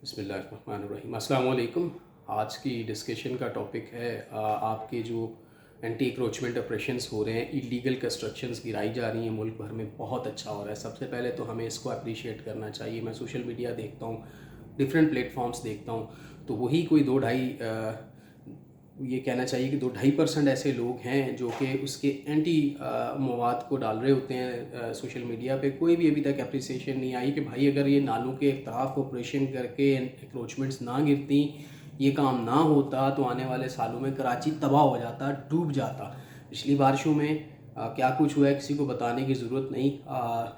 बिस्मिल्लाहिर्रहमानिर्रहीम। अस्सलाम वालेकुम। आज की डिस्कशन का टॉपिक है आपके जो एंटी इंक्रोचमेंट ऑपरेशंस हो रहे हैं, इलीगल कंस्ट्रक्शंस गिराई जा रही हैं मुल्क भर में, बहुत अच्छा हो रहा है। सबसे पहले तो हमें इसको अप्रिशिएट करना चाहिए। मैं सोशल मीडिया देखता हूँ, डिफरेंट प्लेटफॉर्म्स देखता हूँ, तो वही कोई दो ढाई ये कहना चाहिए कि 2-2.5% ऐसे लोग हैं जो कि उसके एंटी मवाद को डाल रहे होते हैं सोशल मीडिया पे। कोई भी अभी तक अप्रिसिएशन नहीं आई कि भाई अगर ये नालों के तरफ ऑपरेशन करके इंक्रोचमेंट्स ना गिरती, ये काम ना होता, तो आने वाले सालों में कराची तबाह हो जाता, डूब जाता। पिछली बारिशों में क्या कुछ हुआ है किसी को बताने की ज़रूरत नहीं।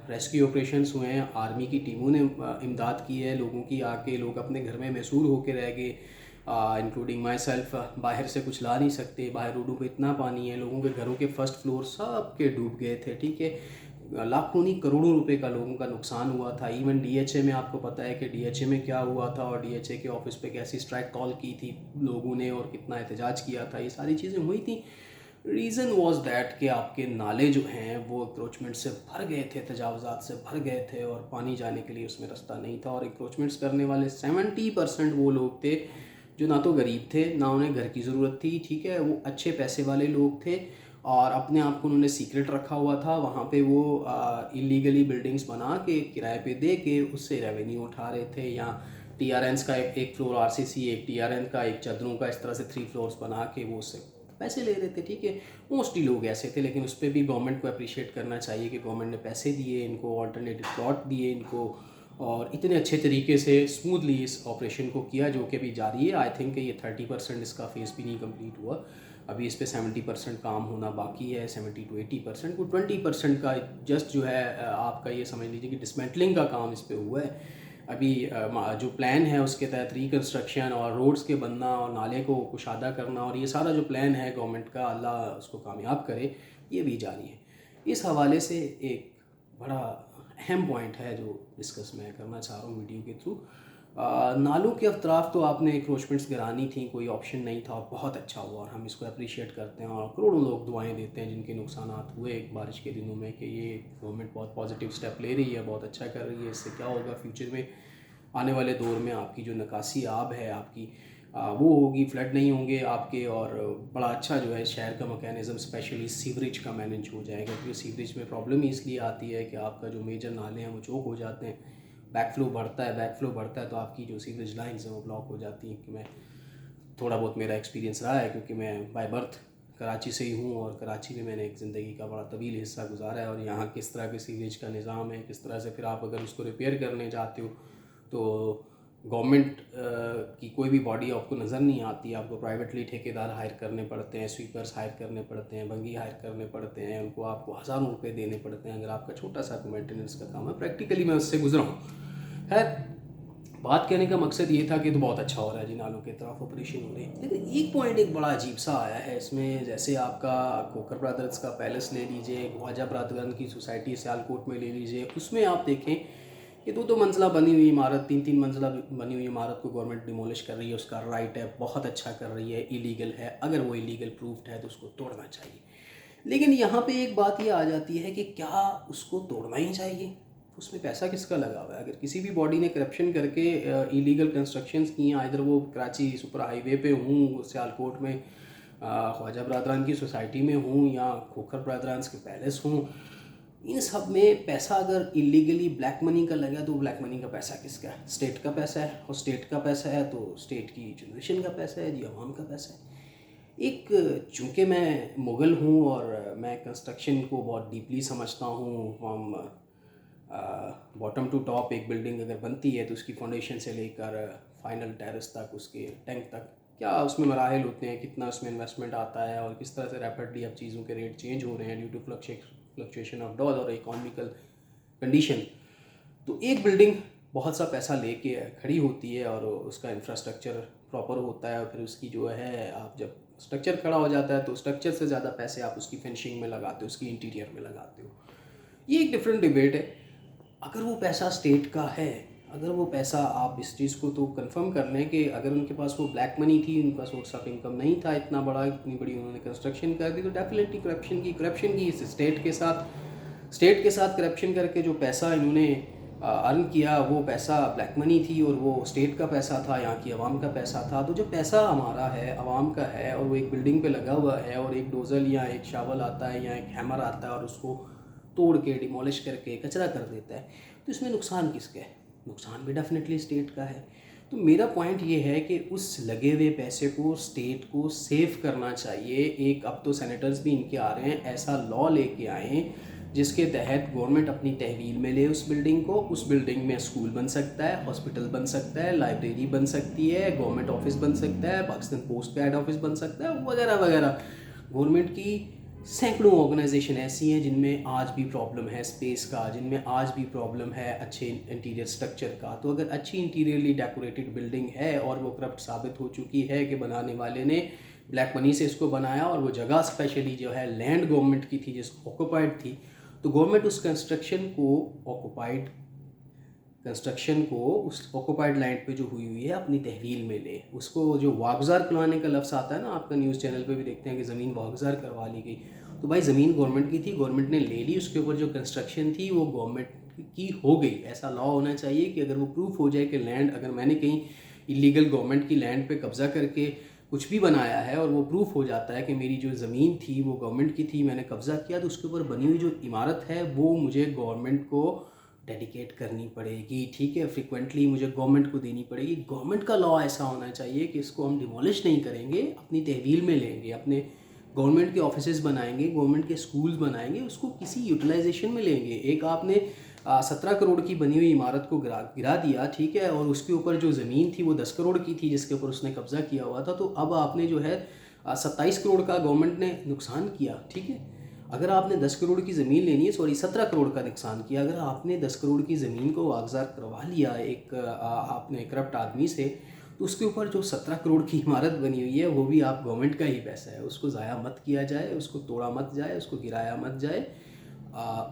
रेस्क्यू ऑपरेशंस हुए हैं, आर्मी की टीमों ने इमदाद की है लोगों की, आके लोग अपने घर में महसूर होकर रह गए, इंक्लूडिंग माई सेल्फ। बाहर से कुछ ला नहीं सकते, बाहर रोडों पे इतना पानी है, लोगों के घरों के फर्स्ट फ्लोर सब के डूब गए थे। ठीक है, लाखों नहीं करोड़ों रुपए का लोगों का नुकसान हुआ था। इवन डीएचए में आपको पता है कि डीएचए में क्या हुआ था, और डीएचए के ऑफिस पे कैसी स्ट्राइक कॉल की थी लोगों ने और कितना एहतजाज किया था, ये सारी चीज़ें हुई थी। रीज़न वॉज दैट कि आपके नाले जो हैं वो इंक्रोचमेंट से भर गए थे, तजावज़ात से भर गए थे, और पानी जाने के लिए उसमें रास्ता नहीं था। और इंक्रोचमेंट्स करने वाले 70% वो लोग थे जो ना तो गरीब थे, ना उन्हें घर की ज़रूरत थी। ठीक है, वो अच्छे पैसे वाले लोग थे और अपने आप को उन्होंने सीक्रेट रखा हुआ था। वहाँ पे वो इलीगली बिल्डिंग्स बना के किराए पे दे के उससे रेवेन्यू उठा रहे थे। या टीआरएन्स का एक फ्लोर आरसीसी, एक टीआरएन का, एक चदरों का, इस तरह से 3 फ्लोर्स बना के वो उससे पैसे ले रहे थे। ठीक है, मोस्टली लोग ऐसे थे, लेकिन उस पर भी गवर्नमेंट को अप्रिशिएट करना चाहिए कि गवर्नमेंट ने पैसे दिए इनको, ऑल्टरनेटिव प्लॉट दिए इनको, और इतने अच्छे तरीके से स्मूथली इस ऑपरेशन को किया, जो कि अभी जारी है। आई थिंक ये 30% इसका फेज़ भी नहीं कंप्लीट हुआ, अभी इस पर 70% काम होना बाकी है। 70 to 80%, वो 20% का जस्ट जो है आपका ये समझ लीजिए कि डिसमेंटलिंग का काम इस पर हुआ है। अभी जो प्लान है उसके तहत रिकन्स्ट्रक्शन और रोड्स के बनना और नाले को कुशादा करना, और ये सारा जो प्लान है गवर्नमेंट का, अल्लाह उसको कामयाब करे, ये भी जारी है। इस हवाले से एक बड़ा अहम पॉइंट है जो डिस्कस मैं करना चाह रहा हूँ वीडियो के थ्रू। नालों के अतराफ़ तो आपने इंक्रोचमेंट्स गिरानी थी, कोई ऑप्शन नहीं था, और बहुत अच्छा हुआ और हम इसको अप्रिशिएट करते हैं। और करोड़ों लोग दुआएं देते हैं जिनके नुकसान हुए बारिश के दिनों में कि ये गवर्नमेंट बहुत पॉजिटिव स्टेप ले रही है, बहुत अच्छा कर रही है। इससे क्या होगा फ्यूचर में, आने वाले दौर में आपकी जो निकासी आब है आपकी वो होगी, फ्लड नहीं होंगे आपके, और बड़ा अच्छा जो है शहर का मैकेनिज़्म, स्पेशली सीवरेज का मैनेज हो जाएगा। क्योंकि सीवरेज में प्रॉब्लम ही इसलिए आती है कि आपका जो मेजर नाले हैं वो चोक हो जाते हैं, बैकफ्लो बढ़ता है तो आपकी जो सीवरेज लाइन्स हैं वो ब्लॉक हो जाती हैं। कि मैं थोड़ा बहुत मेरा एक्सपीरियंस रहा है, क्योंकि मैं बाय बर्थ कराची से ही हूँ, और कराची में मैंने एक ज़िंदगी का बड़ा तवील हिस्सा गुजारा है। और यहाँ किस तरह के सीवरेज का निज़ाम है, किस तरह से फिर आप अगर उसको रिपेयर करने जाते हो तो गवर्नमेंट की कोई भी बॉडी आपको नज़र नहीं आती, आपको प्राइवेटली ठेकेदार हायर करने पड़ते हैं, स्वीपर्स हायर करने पड़ते हैं, बंगी हायर करने पड़ते हैं, उनको आपको हज़ारों रुपए देने पड़ते हैं अगर आपका छोटा सा मेंटेनेंस का काम है। प्रैक्टिकली मैं उससे गुजरा हूँ। खैर, बात कहने का मकसद ये था कि तो बहुत अच्छा हो रहा है जी, नालों की तरफ ऑपरेशन हो रही है। लेकिन एक पॉइंट एक बड़ा अजीब सा आया है इसमें। जैसे आपका खोखर ब्रदर्स का पैलेस ले लीजिए, ख्वाजा ब्रदरन की सोसाइटी सियालकोट में ले लीजिए, उसमें आप देखें कि दो मंजिला बनी हुई इमारत, 3-3 मंजिला बनी हुई इमारत को गवर्नमेंट डिमोलिश कर रही है। उसका राइट है, बहुत अच्छा कर रही है। इलीगल है, अगर वो इलीगल प्रूफ्ड है तो उसको तोड़ना चाहिए। लेकिन यहाँ पे एक बात ये आ जाती है कि क्या उसको तोड़ना ही चाहिए? उसमें पैसा किसका लगा हुआ है? अगर किसी भी बॉडी ने करप्शन करके इलीगल कंस्ट्रक्शंस की हैं, इधर वो कराची सुपर हाईवे पे हूँ, सियालकोट में ख्वाजा ब्रदरान की सोसाइटी में हूँ, या खोखर ब्रदरान के पैलेस हूँ, इन सब में पैसा अगर इलीगली ब्लैक मनी का लगा तो ब्लैक मनी का पैसा किसका है? स्टेट का पैसा है, और स्टेट का पैसा है तो स्टेट की जनरेशन का पैसा है जी, आवाम का पैसा है। एक, चूँकि मैं मुग़ल हूँ और मैं कंस्ट्रक्शन को बहुत डीपली समझता हूँ, हम बॉटम टू टॉप एक बिल्डिंग अगर बनती है तो उसकी फाउंडेशन से लेकर फाइनल टेरेस तक, उसके टैंक तक, क्या उसमें मराहल होते हैं, कितना उसमें इन्वेस्टमेंट आता है, और किस तरह से रैपिडली अब चीज़ों के रेट चेंज हो रहे हैं due to fluctuation of dollar और इकोनॉमिकल कंडीशन। तो एक बिल्डिंग बहुत सा पैसा लेके खड़ी होती है और उसका इंफ्रास्ट्रक्चर प्रॉपर होता है, और फिर उसकी जो है, आप जब स्ट्रक्चर खड़ा हो जाता है तो स्ट्रक्चर से ज़्यादा पैसे आप उसकी फिनिशिंग में लगाते हो, उसकी इंटीरियर में लगाते हो। ये एक डिफरेंट डिबेट है। अगर वो पैसा स्टेट का है, अगर वो पैसा, आप इस चीज़ को तो कंफर्म कर लें कि अगर उनके पास वो ब्लैक मनी थी, उनका सोर्स ऑफ इनकम नहीं था इतना बड़ा, इतनी बड़ी उन्होंने कंस्ट्रक्शन कर दी, तो डेफिनेटली करप्शन की इस स्टेट के साथ करप्शन करके जो पैसा इन्होंने अर्न किया वो पैसा ब्लैक मनी थी और वो स्टेट का पैसा था, यहाँ की आवाम का पैसा था। तो जो पैसा हमारा है, आवाम का है, और वो एक बिल्डिंग पे लगा हुआ है और एक डोजल या एक शावल आता है या एक हैमर आता है और उसको तोड़ के डिमोलिश करके कचरा कर देता है, तो इसमें नुकसान किसका है? नुकसान भी डेफिनेटली स्टेट का है। तो मेरा पॉइंट ये है कि उस लगे हुए पैसे को स्टेट को सेव करना चाहिए। एक अब तो सेनेटर्स भी इनके आ रहे हैं, ऐसा लॉ लेके आएँ जिसके तहत गवर्नमेंट अपनी तहवील में ले उस बिल्डिंग को। उस बिल्डिंग में स्कूल बन सकता है, हॉस्पिटल बन सकता है, लाइब्रेरी बन सकती है, गवर्नमेंट ऑफिस बन सकता है, पाकिस्तान पोस्ट का हेड ऑफिस बन सकता है, वगैरह वगैरह। गवर्नमेंट की सैकड़ों ऑर्गेनाइजेशन ऐसी हैं जिनमें आज भी प्रॉब्लम है स्पेस का, जिनमें आज भी प्रॉब्लम है अच्छे इंटीरियर स्ट्रक्चर का। तो अगर अच्छी इंटीरियरली डेकोरेटेड बिल्डिंग है और वो करप्ट साबित हो चुकी है कि बनाने वाले ने ब्लैक मनी से इसको बनाया और वो जगह स्पेशली जो है लैंड गवर्नमेंट की थी, जिसको ऑक्यूपाइड थी, तो गवर्नमेंट उस कंस्ट्रक्शन को उस ऑक्यूपाइड लैंड पे जो हुई है अपनी तहवील में ले। उसको जो वागजार करवाने का लफ्ज़ आता है ना, आपका न्यूज़ चैनल पे भी देखते हैं कि ज़मीन वागजार करवा ली गई। तो भाई ज़मीन गवर्नमेंट की थी, गवर्नमेंट ने ले ली, उसके ऊपर जो कंस्ट्रक्शन थी वो गवर्नमेंट की हो गई। ऐसा लॉ होना चाहिए कि अगर वो प्रूफ हो जाए कि लैंड, अगर मैंने कहीं इलीगल गवर्नमेंट की लैंड पे कब्ज़ा करके कुछ भी बनाया है और वो प्रूफ हो जाता है कि मेरी जो ज़मीन थी वो गवर्नमेंट की थी, मैंने कब्ज़ा किया, तो उसके ऊपर बनी हुई जो इमारत है वो मुझे गवर्नमेंट को डेडिकेट करनी पड़ेगी। ठीक है, फ्रिक्वेंटली मुझे गवर्नमेंट को देनी पड़ेगी। गवर्नमेंट का लॉ ऐसा होना चाहिए कि इसको हम डिमोलिश नहीं करेंगे, अपनी तहवील में लेंगे, अपने गवर्नमेंट के ऑफिसेज बनाएंगे, गवर्नमेंट के स्कूल्स बनाएंगे, उसको किसी यूटिलाइजेशन में लेंगे। एक आपने 17 करोड़ की बनी हुई इमारत को गिरा दिया, ठीक है, और उसके ऊपर जो ज़मीन थी वो 10 करोड़ की थी जिसके ऊपर उसने कब्ज़ा किया हुआ था। तो अब आपने जो है 27 करोड़ का गवर्नमेंट ने नुकसान किया। ठीक है, अगर आपने 10 करोड़ की ज़मीन लेनी है, सॉरी 17 करोड़ का नुकसान किया। अगर आपने 10 करोड़ की ज़मीन को वागजार करवा लिया एक आपने करप्ट आदमी से, तो उसके ऊपर जो 17 करोड़ की इमारत बनी हुई है वो भी आप गवर्नमेंट का ही पैसा है। उसको ज़ाया मत किया जाए, उसको तोड़ा मत जाए, उसको गिराया मत जाए।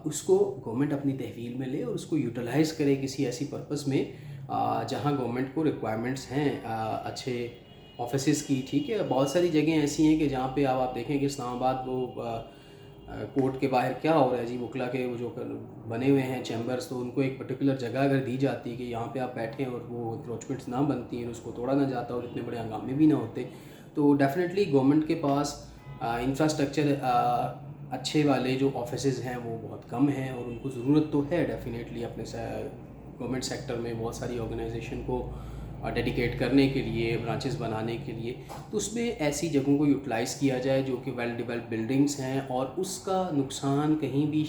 उसको गवर्नमेंट अपनी तहवील में ले और उसको यूटिलाइज़ करे किसी ऐसी पर्पस में जहाँ गवर्नमेंट को रिक्वायरमेंट्स हैं अच्छे ऑफिसेज़ की। ठीक है, बहुत सारी जगह ऐसी हैं कि जहाँ पे आप देखें कि इस्लामाबाद वो कोर्ट के बाहर क्या हो रहा है जी, वकला के वो जो बने हुए हैं चैम्बर्स, तो उनको एक पर्टिकुलर जगह अगर दी जाती है कि यहाँ पे आप बैठें और वो इंक्रोचमेंट्स ना बनती हैं, उसको तोड़ा ना जाता और इतने बड़े हंगामे भी ना होते, तो डेफिनेटली गवर्नमेंट के पास इंफ्रास्ट्रक्चर अच्छे वाले जो ऑफिसेज हैं वो बहुत कम हैं और उनको ज़रूरत तो है डेफिनेटली अपने गवर्नमेंट सेक्टर में बहुत सारी ऑर्गेनाइजेशन को डेडिकेट करने के लिए, ब्रांचेस बनाने के लिए। तो उसमें ऐसी जगहों को यूटिलाइज़ किया जाए जो कि वेल डेवलप्ड बिल्डिंग्स हैं और उसका नुकसान कहीं भी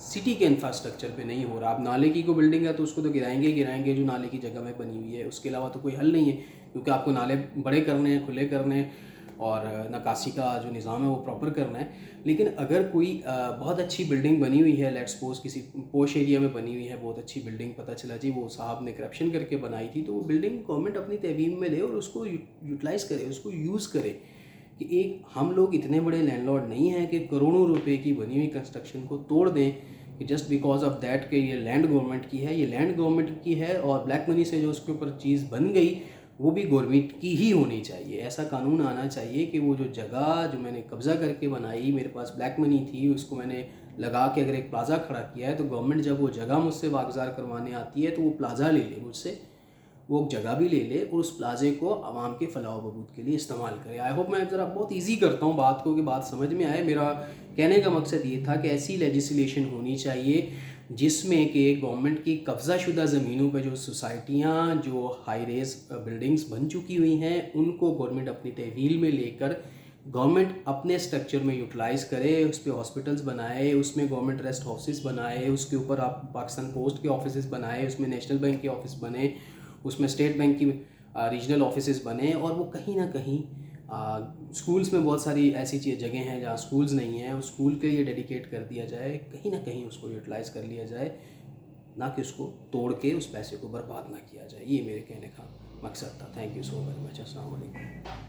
सिटी के इंफ्रास्ट्रक्चर पे नहीं हो रहा। अब नाले की कोई बिल्डिंग है तो उसको तो गिराएंगे जो नाले की जगह में बनी हुई है, उसके अलावा तो कोई हल नहीं है, क्योंकि आपको नाले बड़े करने हैं, खुले करने हैं और नकासी का जो निज़ाम है वो प्रॉपर करना है। लेकिन अगर कोई बहुत अच्छी बिल्डिंग बनी हुई है, लेट्स सपोज किसी पोश एरिया में बनी हुई है बहुत अच्छी बिल्डिंग, पता चला जी वो साहब ने करप्शन करके बनाई थी, तो वो बिल्डिंग गवर्नमेंट अपनी तहवील में ले और उसको यूटिलाइज़ करे, उसको यूज़ करे। कि एक हम लोग इतने बड़े लैंडलॉर्ड नहीं हैं कि करोड़ों रुपए की बनी हुई कंस्ट्रक्शन को तोड़ दें कि जस्ट बिकॉज ऑफ दैट कि ये लैंड गवर्नमेंट की है, ये लैंड गवर्नमेंट की है और ब्लैक मनी से जो उसके ऊपर चीज़ बन गई वो भी गवर्नमेंट की ही होनी चाहिए। ऐसा कानून आना चाहिए कि वो जो जगह जो मैंने कब्ज़ा करके बनाई, मेरे पास ब्लैक मनी थी, उसको मैंने लगा के अगर एक प्लाज़ा खड़ा किया है, तो गवर्नमेंट जब वो जगह मुझसे वागजार करवाने आती है तो वो प्लाज़ा ले ले मुझसे, वो जगह भी ले ले और उस प्लाजे को आवाम के फलाह व बहबूद के लिए इस्तेमाल करे। आई होप मैं ज़रा बहुत इजी करता हूँ बात को कि बात समझ में आए। मेरा कहने का मकसद ये था कि ऐसी लेजिस्लेशन होनी चाहिए जिसमें कि गवर्नमेंट की कब्ज़ाशुदा ज़मीनों पर जो सोसाइटियाँ, जो हाई रेज बिल्डिंग्स बन चुकी हुई हैं, उनको गवर्नमेंट अपनी तहवील में लेकर गवर्नमेंट अपने स्ट्रक्चर में यूटिलाइज़ करे, उस पर हॉस्पिटल्स बनाए, उसमें गवर्नमेंट रेस्ट हाउसेस बनाए, उसके ऊपर आप पाकिस्तान पोस्ट के ऑफिस बनाए, उसमें नेशनल बैंक के ऑफिस बने, उसमें स्टेट बैंक की रीजनल ऑफिसेज बने और वो कहीं ना कहीं स्कूल्स में बहुत सारी ऐसी जगह हैं जहाँ स्कूल्स नहीं हैं, उस स्कूल के लिए डेडिकेट कर दिया जाए, कहीं ना कहीं उसको यूटिलाइज़ कर लिया जाए, ना कि उसको तोड़ के उस पैसे को बर्बाद ना किया जाए। ये मेरे कहने का मकसद था। Thank you so very much. अस्सलाम वालेकुम।